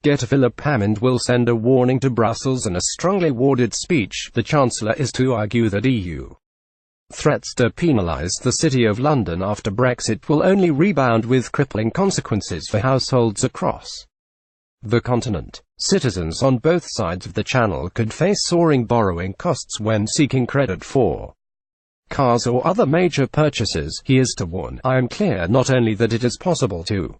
GettyPhilip Hammond will send a warning to Brussels in a strongly worded speech. The Chancellor is to argue that EU threats to penalise the City of London after Brexit will only rebound with crippling consequences for households across the continent. Citizens on both sides of the Channel could face soaring borrowing costs when seeking credit for cars or other major purchases. He is to warn, "I am clear not only that it is possible to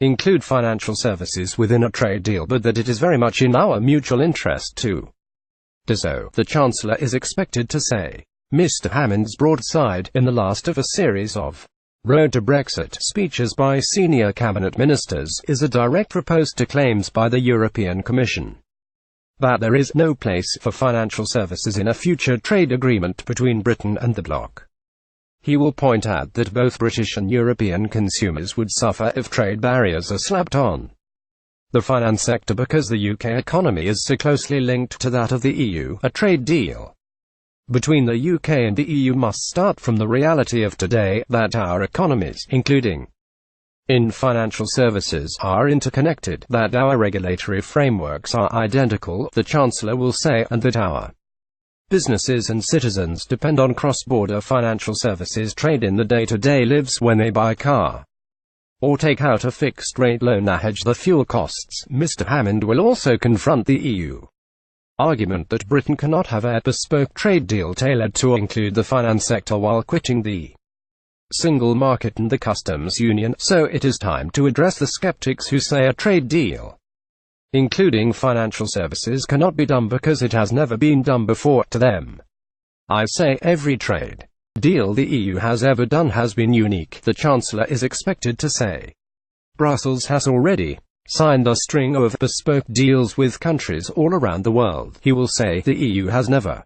include financial services within a trade deal, but that it is very much in our mutual interest to do so," the Chancellor is expected to say. Mr. Hammond's broadside, in the last of a series of Road to Brexit speeches by senior cabinet ministers, is a direct riposte to claims by the European Commission that there is no place for financial services in a future trade agreement between Britain and the bloc. He will point out that both British and European consumers would suffer if trade barriers are slapped on the finance sector because the UK economy is so closely linked to that of the EU. A trade deal between the UK and the EU must start from the reality of today, that our economies, including in financial services, are interconnected, that our regulatory frameworks are identical, the Chancellor will say, and that our businesses and citizens depend on cross-border financial services trade in the day-to-day lives when they buy a car or take out a fixed-rate loan to hedge the fuel costs. Mr. Hammond will also confront the EU argument that Britain cannot have a bespoke trade deal tailored to include the finance sector while quitting the single market and the customs union. So it is time to address the skeptics who say a trade deal including financial services cannot be done because it has never been done before. To them, I say every trade deal the EU has ever done has been unique, the Chancellor is expected to say. Brussels has already signed a string of bespoke deals with countries all around the world. He will say the EU has never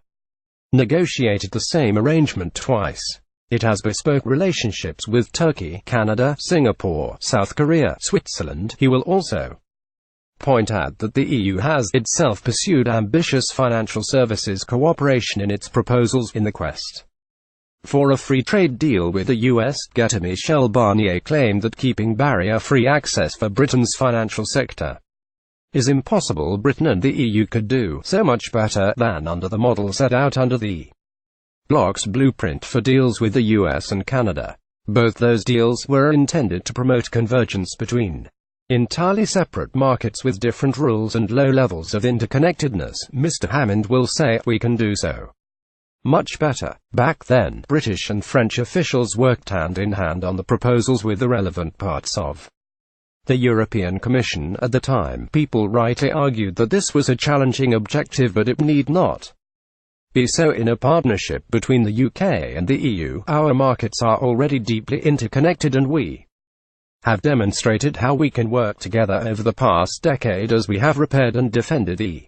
negotiated the same arrangement twice. It has bespoke relationships with Turkey, Canada, Singapore, South Korea, Switzerland. He will also point out that the EU has itself pursued ambitious financial services cooperation in its proposals in the quest for a free trade deal with the US. Michel Barnier claimed that keeping barrier-free access for Britain's financial sector is impossible. Britain and the EU could do so much better than under the model set out under the bloc's blueprint for deals with the US and Canada. Both those deals were intended to promote convergence between entirely separate markets with different rules and low levels of interconnectedness. Mr. Hammond will say, "We can do so much better." Back then, British and French officials worked hand in hand on the proposals with the relevant parts of the European Commission. At the time, people rightly argued that this was a challenging objective, but it need not be so in a partnership between the UK and the EU. Our markets are already deeply interconnected, and we have demonstrated how we can work together over the past decade as we have repaired and defended the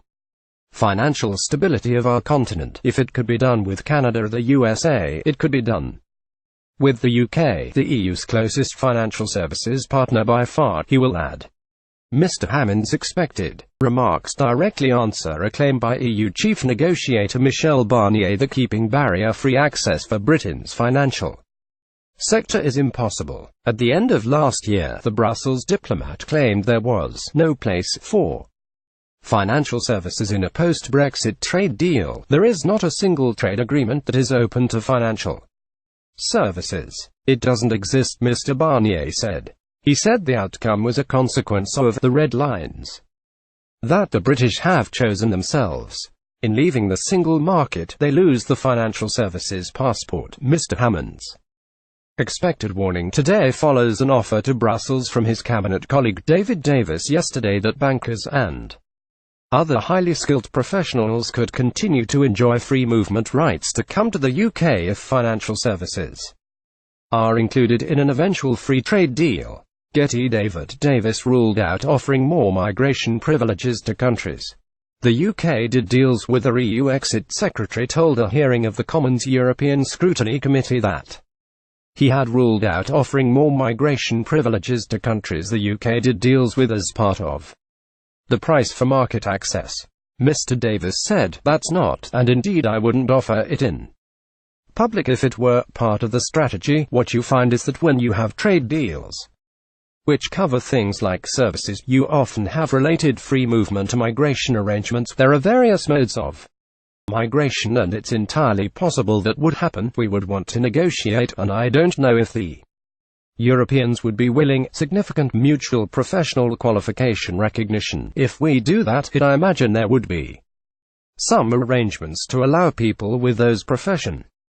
financial stability of our continent. If it could be done with Canada or the USA, it could be done with the UK, the EU's closest financial services partner by far, he will add. Mr. Hammond's expected remarks directly answer a claim by EU chief negotiator Michel Barnier that keeping barrier-free access for Britain's financial sector is impossible. At the end of last year, the Brussels diplomat claimed there was no place for financial services in a post-Brexit trade deal. There is not a single trade agreement that is open to financial services. It doesn't exist, Mr. Barnier said. He said the outcome was a consequence of the red lines that the British have chosen themselves. In leaving the single market, they lose the financial services passport. Mr. Hammond's expected warning today follows an offer to Brussels from his cabinet colleague David Davis yesterday that bankers and other highly skilled professionals could continue to enjoy free movement rights to come to the UK if financial services are included in an eventual free trade deal. David Davis ruled out offering more migration privileges to countries the UK did deals with. The EU exit secretary told a hearing of the Commons European Scrutiny Committee that he had ruled out offering more migration privileges to countries the UK did deals with as part of the price for market access. Mr. Davis said, "That's not, and indeed I wouldn't offer it in public if it were part of the strategy. What you find is that when you have trade deals which cover things like services. You often have related free movement to migration arrangements. There are various modes of migration, and it's entirely possible that would happen. We would want to negotiate, and I don't know if the Europeans would be willing. Significant mutual professional qualification recognition. If we do that, I imagine there would be some arrangements to allow people with those profession